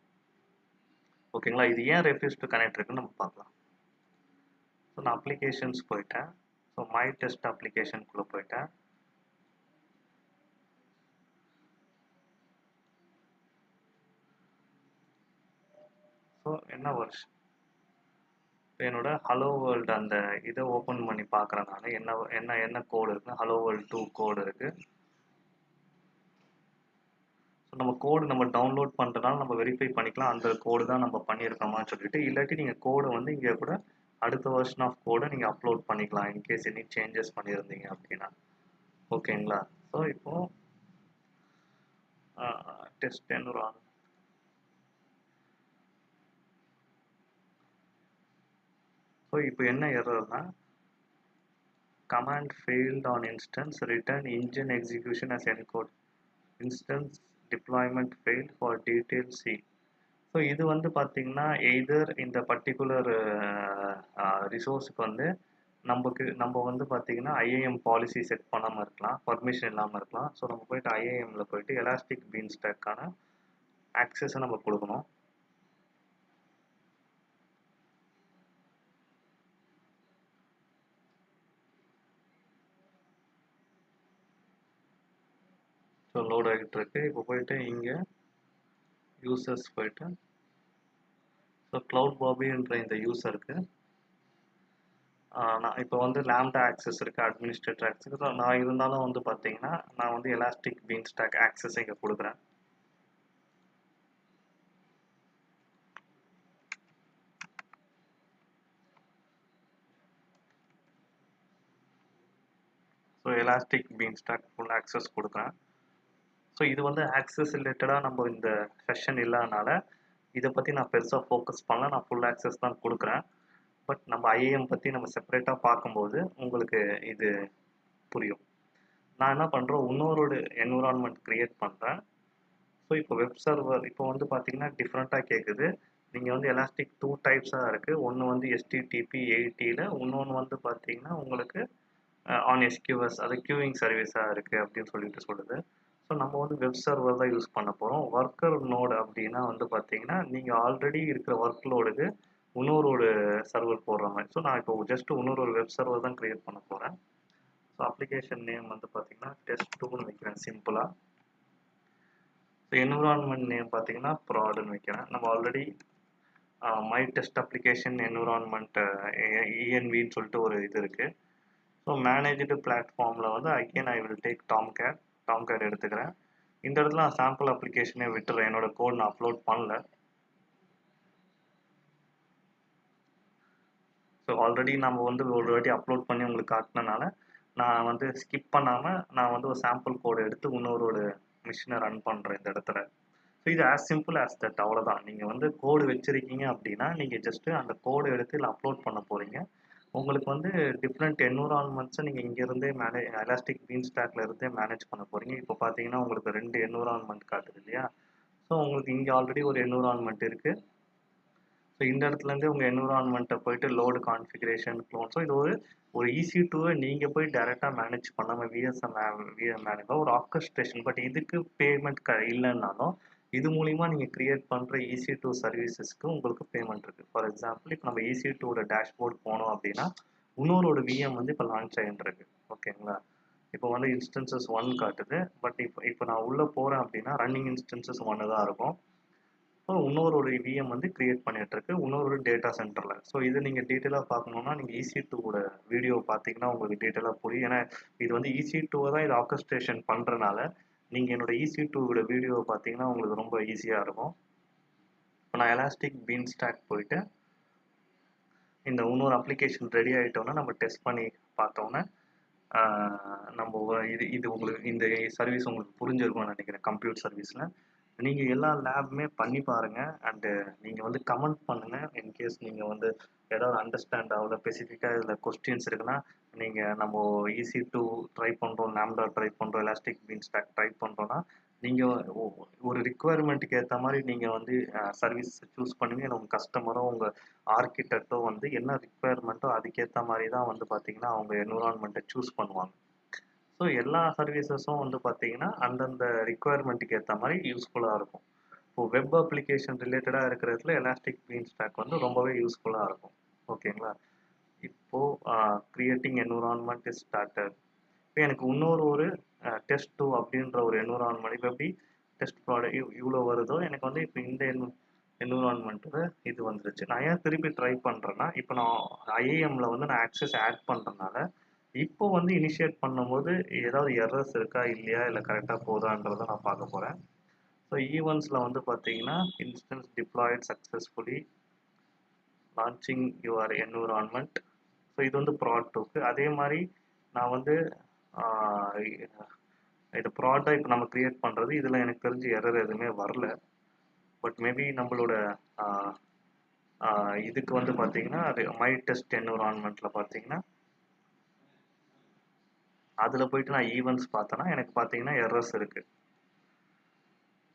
ஓகேங்களா? இது ஏன் ரெஃப்யூஸ் டு கனெக்ட் இருக்குன்னு நம்ம பார்க்கலாம். ஸோ நான் அப்ளிகேஷன்ஸ் போயிட்டேன். ஸோ மை டெஸ்ட் அப்ளிகேஷனுக்குள்ளே போயிட்டேன். ஸோ என்ன வெர்ஷன் என்னோட ஹலோ வேர்ல்டு அந்த இதை ஓப்பன் பண்ணி பார்க்குறேன் நான். என்ன கோடு இருக்குது, ஹலோ வேர்ல்டு 2 கோடு இருக்குது. ஸோ நம்ம கோடு நம்ம டவுன்லோட் பண்ணுறதுனால நம்ம வெரிஃபை பண்ணிக்கலாம் அந்த கோடு தான் நம்ம பண்ணியிருக்கோமான்னு சொல்லிட்டு. இல்லாட்டி நீங்கள் கோடை வந்து இங்கே கூட அடுத்த வெர்ஷன் ஆஃப் கோடை நீங்கள் அப்லோட் பண்ணிக்கலாம் இன்கேஸ் எனி சேஞ்சஸ் பண்ணியிருந்தீங்க அப்படின்னா. ஓகேங்களா? ஸோ இப்போது டெஸ்ட் என்விரான்மெண்ட். ஸோ இப்போ என்ன எரர்னா command failed on instance, return engine execution as encode, instance deployment failed for detailed C. So இது வந்து பார்த்தீங்கன்னா எய்தர் இந்த பர்டிகுலர் ரிசோர்ஸுக்கு வந்து நம்ம வந்து பார்த்தீங்கன்னா ஐஏஎம் பாலிசி செட் பண்ணாமல் இருக்கலாம், பர்மிஷன் இல்லாமல் இருக்கலாம். ஸோ நம்ம போயிட்டு ஐஏஎம்மில் போயிட்டு எலாஸ்டிக் பீன் ஸ்டாக்கான ஆக்சஸை நம்ம கொடுக்கணும். ஸோ லோட் ஆகிட்டு இருக்கு. இப்போ போயிட்டு இங்கே யூசர்ஸ் போயிட்டு ஸோ க்ளவுட் பாபின்ற இந்த யூசருக்கு நான் இப்போ வந்து லேம்டா ஆக்சஸ் இருக்குது, அட்மினிஸ்ட்ரேட்டர் ஆக்சஸ். நான் இருந்தாலும் வந்து பார்த்தீங்கன்னா நான் வந்து எலாஸ்டிக் பீன் ஸ்டாக் ஆக்சஸ் இங்கே கொடுக்குறேன். எலாஸ்டிக் பீன்ஸ்டாக் ஃபுல் ஆக்சஸ் கொடுக்குறேன். ஸோ இது வந்து ஆக்சஸ் ரிலேட்டடாக நம்ம இந்த செஷன் இல்லாதனால இதை பற்றி நான் பெருசாக ஃபோக்கஸ் பண்ணல. நான் ஃபுல் ஆக்சஸ் தான் கொடுக்குறேன். பட் நம்ம ஐஏஎம் பற்றி நம்ம செப்பரேட்டாக பார்க்கும்போது உங்களுக்கு இது புரியும். நான் என்ன பண்ணுறேன், இன்னொரு என்விரான்மெண்ட் க்ரியேட் பண்ணுறேன். ஸோ இப்போ வெப் சர்வர் இப்போ வந்து பார்த்தீங்கன்னா டிஃப்ரெண்ட்டாக கேட்குது. நீங்கள் வந்து எலாஸ்டிக் 2 டைப்ஸாக இருக்குது. ஒன்று வந்து எஸ்டிடிபி 80ல், இன்னொன்று வந்து பார்த்தீங்கன்னா உங்களுக்கு ஆன் எஸ்கியூஎஸ், அது கியூவிங் சர்வீஸாக இருக்குது அப்படின்னு சொல்லுது. ஸோ நம்ம வந்து வெப் சர்வர் தான் யூஸ் பண்ண போகிறோம். ஒர்க்கர் நோடு அப்படின்னா வந்து பார்த்தீங்கன்னா நீங்கள் ஆல்ரெடி இருக்கிற ஒர்க் லோடுக்கு இன்னொரு சர்வர் போடுற மாதிரி. ஸோ நான் இப்போ ஜஸ்ட் இன்னொரு வெப் சர்வர் தான் க்ரியேட் பண்ண போகிறேன். ஸோ அப்ளிகேஷன் நேம் வந்து பார்த்தீங்கன்னா test2ன்னு வைக்கிறேன் சிம்பிளாக. ஸோ என்விரான்மெண்ட் நேம் பார்த்தீங்கன்னா ப்ராடுன்னு வைக்கிறேன். நம்ம already my test application environment ENVன்னு சொல்லிட்டு ஒரு இது இருக்குது. ஸோ மேனேஜ்டு பிளாட்ஃபார்மில் வந்து again I will take Tomcat எடுத்துக்கிறேன். இந்த இடத்துல நான் சாம்பிள் அப்ளிகேஷனே விட்டுறேன். என்னோட கோட் நான் அப்லோட் பண்ணல. ஸோ ஆல்ரெடி நம்ம வந்து ஒரு வாட்டி அப்லோட் பண்ணி உங்களுக்கு காட்டினனால நான் வந்து ஸ்கிப் பண்ணாமல் நான் வந்து ஒரு சாம்பிள் கோடு எடுத்து இன்னொரு மிஷினை ரன் பண்ணுறேன் இந்த இடத்துல. ஸோ இது ஆஸ் சிம்பிள் ஆஸ் தட், அவ்வளோதான். நீங்கள் வந்து கோடு வச்சுருக்கீங்க அப்படின்னா நீங்கள் ஜஸ்ட்டு அந்த கோடு எடுத்து இல்லை அப்லோட் பண்ண போகிறீங்க. உங்களுக்கு வந்து டிஃப்ரெண்ட் என்விரான்மெண்ட்ஸை நீங்கள் இங்கேருந்தே எலாஸ்டிக் பீன்ஸ்டாக்ல இருந்தே மேனேஜ் பண்ண போகிறீங்க. இப்போ பார்த்தீங்கன்னா உங்களுக்கு 2 என்விரான்மெண்ட் காட்டுது இல்லையா? ஸோ உங்களுக்கு இங்கே ஆல்ரெடி ஒரு என்விரான்மெண்ட் இருக்குது. ஸோ இந்த இடத்துலேருந்தே உங்கள் என்விரான்மெண்ட்டை போயிட்டு லோடு கான்ஃபிகரேஷன் க்ளோன். ஸோ இது ஒரு EC2வை நீங்கள் போய் டேரெக்டாக மேனேஜ் பண்ணாமல் மேனேஜ் ஒரு ஆர்கஸ்ட்ரேஷன். பட் இதுக்கு பேமெண்ட் இல்லைன்னாலும் இது மூலிமா நீங்கள் க்ரியேட் பண்ணுற EC2 சர்வீசஸ்க்கு உங்களுக்கு பேமெண்ட் இருக்குது. ஃபார் எக்ஸாம்பிள் இப்போ நம்ம EC2வோட டேஷ்போர்ட் போனோம் அப்படின்னா இன்னொரு VM வந்து இப்போ லான்ச் ஆகிட்டுருக்கு. ஓகேங்களா? இப்போ வந்து இன்ஸ்டன்சஸ் 1 காட்டுது. பட் இப்போ நான் உள்ளே போகிறேன் அப்படின்னா ரன்னிங் இன்ஸ்டன்சஸ் 1 தான் இருக்கும். ஸோ இன்னொரு VM வந்து க்ரியேட் பண்ணிகிட்ருக்கு இன்னொரு டேட்டா சென்டரில். ஸோ இது நீங்கள் டீட்டெயிலாக பார்க்கணுன்னா நீங்கள் EC2வோட வீடியோ பார்த்தீங்கன்னா உங்களுக்கு டீட்டெயிலாக புரியும். ஏன்னா இது வந்து EC2வை தான் இது ஆர்கஸ்ட்ரேஷன் பண்ணுறனால நீங்கள் என்னோட EC2வோட வீடியோவை பார்த்தீங்கன்னா உங்களுக்கு ரொம்ப ஈஸியாக இருக்கும். இப்போ நான் எலாஸ்டிக் பீன்ஸ்டாக் போயிட்டு இந்த இன்னொரு அப்ளிகேஷன் ரெடி ஆகிட்டோன்னா நம்ம டெஸ்ட் பண்ணி பார்த்தோன்னே நம்ம இது உங்களுக்கு இந்த சர்வீஸ் உங்களுக்கு புரிஞ்சிருக்கும்னு நினைக்கிறேன். கம்ப்யூட்டர் சர்வீஸில் நீங்கள் எல்லா லேபுமே பண்ணி பாருங்கள். அண்டு நீங்கள் வந்து கமெண்ட் பண்ணுங்கள். இன்கேஸ் நீங்கள் வந்து ஏதாவது அண்டர்ஸ்டாண்ட் ஆகல, ஸ்பெசிஃபிக்காக இதில் கொஸ்டின்ஸ் இருக்குன்னா நீங்கள் நம்ம EC2 ட்ரை பண்ணுறோம், லாம்டா ட்ரை பண்ணுறோம், எலாஸ்டிக் பீன்ஸ்டாக் ட்ரை பண்ணுறோன்னா நீங்கள் ஒரு ரிக்குவயர்மெண்ட்டுக்கு ஏற்ற மாதிரி நீங்கள் வந்து சர்வீஸ் சூஸ் பண்ணுவீங்க. இல்லை உங்கள் கஸ்டமரோ உங்கள் ஆர்கிடெக்டோ வந்து என்ன ரிக்குவயர்மெண்ட்டோ அதுக்கேற்ற மாதிரி தான் வந்து பார்த்தீங்கன்னா அவங்க என்விரான்மெண்ட்டை சூஸ் பண்ணுவாங்க. ஸோ எல்லா சர்வீசஸும் வந்து பார்த்தீங்கன்னா அந்தந்த ரிக்குவயர்மெண்ட்டுக்கு ஏற்ற மாதிரி யூஸ்ஃபுல்லாக இருக்கும். இப்போது வெப் அப்ளிகேஷன் ரிலேட்டடாக இருக்கிறதுல எலாஸ்டிக் பீன்ஸ்டாக் வந்து ரொம்பவே யூஸ்ஃபுல்லாக இருக்கும். ஓகேங்களா? இப்போது கிரியேட்டிங் என்விரான்மெண்ட் இஸ் ஸ்டார்டட். இப்போ எனக்கு இன்னொரு test2 அப்படின்ற ஒரு என்விரான்மெண்ட் இப்போ எப்படி டெஸ்ட் ப்ராடக்ட் இவ்வளோ வருதோ எனக்கு வந்து இப்போ இந்த என்விரான்மெண்ட்டில் இது வந்துருச்சு. நான் ஏன் திருப்பி ட்ரை பண்ணுறேன்னா இப்போ நான் ஐஏஎம்மில் வந்து நான் ஆக்சஸ் ஆட் பண்ணுறதுனால இப்போ வந்து இனிஷியேட் பண்ணும்போது ஏதாவது எரர்ஸ் இருக்கா இல்லையா, இல்லை கரெக்டாக போதான்றதை நான் பார்க்க போகிறேன். ஸோ ஈவெண்ட்ஸில் வந்து பார்த்தீங்கன்னா instance diploid successfully launching your environment. So இது வந்து ப்ராட் 2க்கு. அதே மாதிரி நான் வந்து இது ப்ராடாக இப்போ நம்ம க்ரியேட் பண்ணுறது இதில் எனக்கு தெரிஞ்சு எரர் எதுவுமே வரல. பட் மேபி நம்மளோட இதுக்கு வந்து பார்த்தீங்கன்னா அது மை டெஸ்ட் என்விரான்மெண்ட்டில் பார்த்தீங்கன்னா அதில் போயிட்டு நான் ஈவெண்ட்ஸ் பார்த்தேன்னா எனக்கு பார்த்தீங்கன்னா எரர்ஸ் இருக்குது.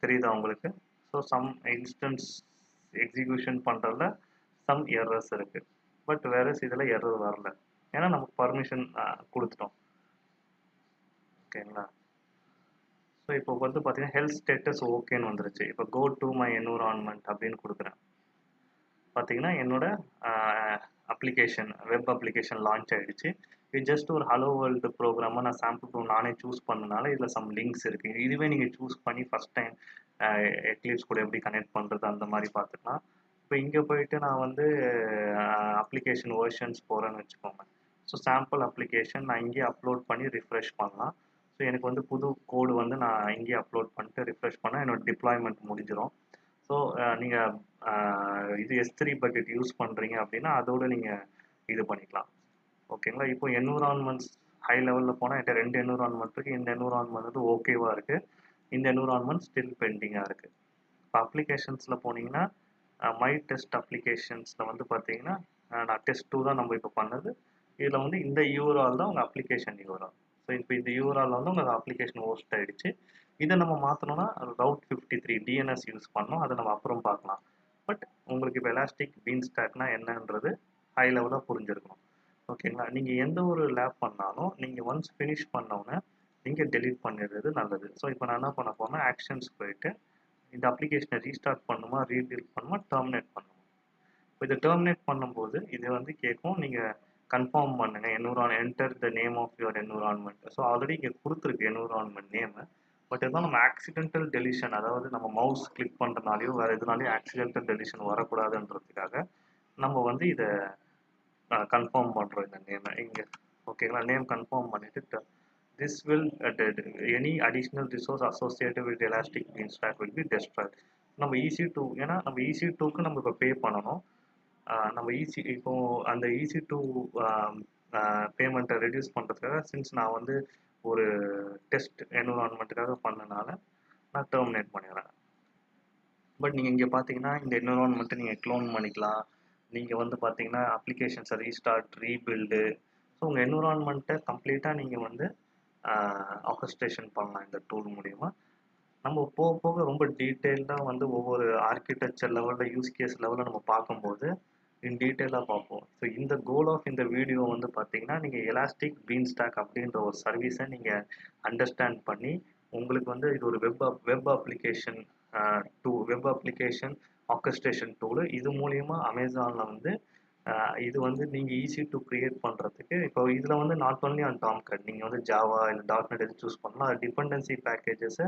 தெரியுதா உங்களுக்கு? ஸோ சம் இன்ஸ்டன்ஸ் எக்ஸிக்யூஷன் பண்ணுறதுல சம் எரர்ஸ் இருக்குது. பட் வேறு இதில் எரர் வரல. ஏன்னா நமக்கு பர்மிஷன் கொடுத்துட்டோம். ஓகேங்களா? ஸோ இப்போ வந்து பார்த்தீங்கன்னா ஹெல்த் ஸ்டேட்டஸ் ஓகேன்னு வந்துருச்சு. இப்போ கோ டு மை என்விரான்மெண்ட் அப்படின்னு கொடுக்குறேன். பார்த்தீங்கன்னா என்னோட அப்ளிகேஷன் வெப் அப்ளிகேஷன் லான்ச் ஆகிடுச்சு. இது ஜஸ்ட் ஒரு ஹலோ வேர்ல்டு ப்ரோக்ராமாக நான் சாம்பிள் ப்ரோ நானே சூஸ் பண்ணனால இதில் சம் லிங்க்ஸ் இருக்குது. இதுவே நீங்கள் சூஸ் பண்ணி ஃபஸ்ட் டைம் எக்லிப்ஸ் கூட எப்படி கனெக்ட் பண்ணுறது அந்த மாதிரி பார்த்துக்கலாம். இப்போ இங்கே போயிட்டு நான் வந்து அப்ளிகேஷன் வெர்ஷன்ஸ் போகிறேன்னு வச்சுக்கோங்க. ஸோ சாம்பிள் அப்ளிகேஷன் நான் இங்கேயே அப்லோட் பண்ணி ரிஃப்ரெஷ் பண்ணலாம். ஸோ எனக்கு வந்து புது கோடு வந்து நான் இங்கேயே அப்லோட் பண்ணிட்டு ரிஃப்ரெஷ் பண்ணால் என்னோட டிப்ளாய்மெண்ட் முடிஞ்சிடும். ஸோ நீங்கள் இது S3 பக்கெட் யூஸ் பண்ணுறீங்க அப்படின்னா அதோடு நீங்கள் இது பண்ணிக்கலாம். ஓகேங்களா? இப்போ என்விரான்மெண்ட்ஸ் ஹை லெவலில் போனால் என்கிட்ட 2 என்விரான்மெண்ட் இருக்குது. இந்த என்விரான்மெண்ட் வந்து ஓகேவா இருக்குது. இந்த என்விரான்மெண்ட் ஸ்டில் பெண்டிங்காக இருக்குது. இப்போ அப்ளிகேஷன்ஸில் போனீங்கன்னா மை டெஸ்ட் அப்ளிகேஷன்ஸில் வந்து பார்த்தீங்கன்னா நான் டெஸ்ட் 2 தான் நம்ம இப்போ பண்ணது. இதில் வந்து இந்த யூஆர்எல் தான் உங்கள் அப்ளிகேஷன் யூஆர்எல். ஸோ இப்போ இந்த யூஆர்எல் வந்து உங்கள் அப்ளிகேஷன் ஹோஸ்ட் ஆகிடுச்சு. இதை நம்ம மாற்றணும்னா ரவுட் 53 டிஎன்எஸ் யூஸ் பண்ணோம். அதை நம்ம அப்புறம் பார்க்கலாம். பட் உங்களுக்கு இப்போ எலாஸ்டிக் பீன்ஸ்டாக்னா என்னன்றது ஹை லெவலாக புரிஞ்சிருக்கணும். ஓகேங்களா? நீங்கள் எந்த ஒரு லேப் பண்ணாலும் நீங்கள் ஒன்ஸ் ஃபினிஷ் பண்ணோன்னே நீங்கள் டெலீட் பண்ணிடுறது நல்லது. ஸோ இப்போ நான் என்ன பண்ண போறேன்னா ஆக்ஷன்ஸ் போயிட்டு இந்த அப்ளிகேஷனை ரீஸ்டார்ட் பண்ணுமா, ரீபில்ட் பண்ணுமா, டெர்மினேட் பண்ணுமா. இப்போ இதை டெர்மினேட் பண்ணும்போது இது வந்து கேட்கும், நீங்கள் கன்ஃபார்ம் பண்ணுங்க enter the name of your environment. So already இங்கே கொடுத்துருக்கு என்விரான்மெண்ட் நேமு. பட் இருந்தாலும் நம்ம ஆக்சிடென்டல் டெலிஷன், அதாவது நம்ம மவுஸ் கிளிக் பண்ணுறதுனாலையோ வேறு எதுனாலையும் ஆக்சிடென்டல் டெலிஷன் வரக்கூடாதுன்றதுக்காக நம்ம வந்து இதை கன்ஃபார்ம் பண்ணுறோம் இந்த நேமை இங்கே. ஓகேங்களா? நேம் கன்ஃபார்ம் பண்ணிவிட்டு this will any additional resource associated with elastic beanstalk will be destroyed. நம்ம EC2 ஏன்னா நம்ம EC2க்கு நம்ம இப்போ பே பண்ணணும். நம்ம இப்போ அந்த EC2 பேமெண்ட்டை ரெடியூஸ் பண்ணுறதுக்காக சின்ஸ் நான் வந்து ஒரு டெஸ்ட் என்விரான்மெண்ட்டுக்காக பண்ணனால நான் டெர்மினேட் பண்ணிடுறேன். பட் நீங்கள் இங்கே பார்த்தீங்கன்னா இந்த என்விரான்மெண்ட்டை நீங்கள் க்ளோன் பண்ணிக்கலாம். நீங்கள் வந்து பார்த்தீங்கன்னா அப்ளிகேஷன்ஸை ரீஸ்டார்ட், ரீபில்டு, ஸோ உங்கள் என்விரான்மெண்ட்டை கம்ப்ளீட்டாக நீங்கள் வந்து ஆர்கஸ்ட்ரேஷன் பண்ணலாம் இந்த டூல் மூலிமா. நம்ம போக போக ரொம்ப டீட்டெயில்டாக வந்து ஒவ்வொரு ஆர்கிடெக்சர் லெவலில் யூஸ் கேஸ் லெவலில் நம்ம பார்க்கும்போது இன் டீட்டெயிலாக பார்ப்போம். ஸோ இந்த கோல் ஆஃப் இந்த வீடியோ வந்து பார்த்தீங்கன்னா நீங்கள் எலாஸ்டிக் பீன்ஸ்டாக் அப்படின்ற ஒரு சர்வீஸை நீங்கள் அண்டர்ஸ்டாண்ட் பண்ணி உங்களுக்கு வந்து இது ஒரு web application web application orchestration tool. இது மூலிமா அமேசானில் வந்து இது வந்து நீங்கள் EC2 கிரியேட் பண்ணுறதுக்கு இப்போ இதில் வந்து நாட் ஒன்லி ஆன் டாம்கட், நீங்கள் வந்து ஜாவா இல்லை .NET எது சூஸ் பண்ணலாம். அது டிபெண்டன்சி பேக்கேஜஸை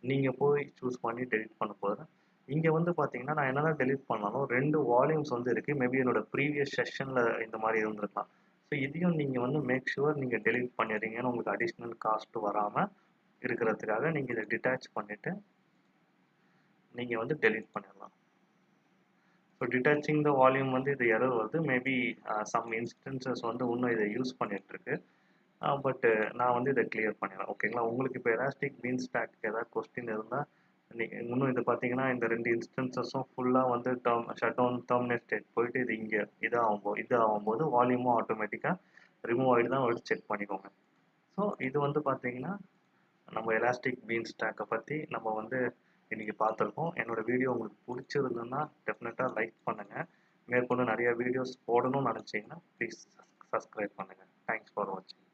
நீங்கள் போய் சூஸ் பண்ணி டெலிட் பண்ண போகிறேன். இங்கே வந்து பார்த்தீங்கன்னா நான் என்னதான் டெலிட் பண்ணாலும் 2 வால்யூம்ஸ் வந்து இருக்குது. மேபி என்னோட ப்ரீவியஸ் செஷனில் இந்த மாதிரி இருந்திருக்கலாம். ஸோ இதையும் நீங்கள் வந்து மேக் ஷுவர் நீங்கள் டெலிட் பண்ணிடுறீங்கன்னு உங்களுக்கு அடிஷ்னல் காஸ்ட் வராமல் இருக்கிறதுக்காக நீங்கள் இதை டிட்டாச் பண்ணிவிட்டு நீங்கள் வந்து டெலிட் பண்ணிடலாம். ஸோ டிட்டாச்சிங் த வால்யூம் வந்து இது எரர் வருது. மேபி சம் இன்ஸ்டன்சஸ் வந்து இன்னும் இதை யூஸ் பண்ணிகிட்ருக்கு. பட்டு நான் வந்து இதை கிளியர் பண்ணிடுறேன். ஓகேங்களா? உங்களுக்கு இப்போ எலாஸ்டிக் பீன்ஸ்டாக் ஏதாவது கொஸ்டின் இருந்தால் இன்னும் இது பார்த்தீங்கன்னா இந்த 2 இன்ஸ்டன்சஸும் ஃபுல்லாக வந்து ஷட் டவுன் டெர்மினேட் ஸ்டேட் போயிட்டு இது இங்கே இதாகும்போது வால்யூமும் ஆட்டோமேட்டிக்காக ரிமூவ் ஆகிட்டு தான் வந்து செக் பண்ணிக்கோங்க. ஸோ இது வந்து பார்த்தீங்கன்னா நம்ம எலாஸ்டிக் பீன்ஸ்டாக்கை பற்றி நம்ம வந்து இன்றைக்கி பார்த்துருக்கோம். என்னோடய வீடியோ உங்களுக்கு பிடிச்சிருந்ததுன்னா டெஃபினட்டாக லைக் பண்ணுங்கள். மேற்கொண்டு நிறைய வீடியோஸ் போடணும்னு நினச்சிங்கன்னா ப்ளீஸ் சப்ஸ்கிரைப் பண்ணுங்கள். தேங்க்ஸ் ஃபார் வாட்சிங்.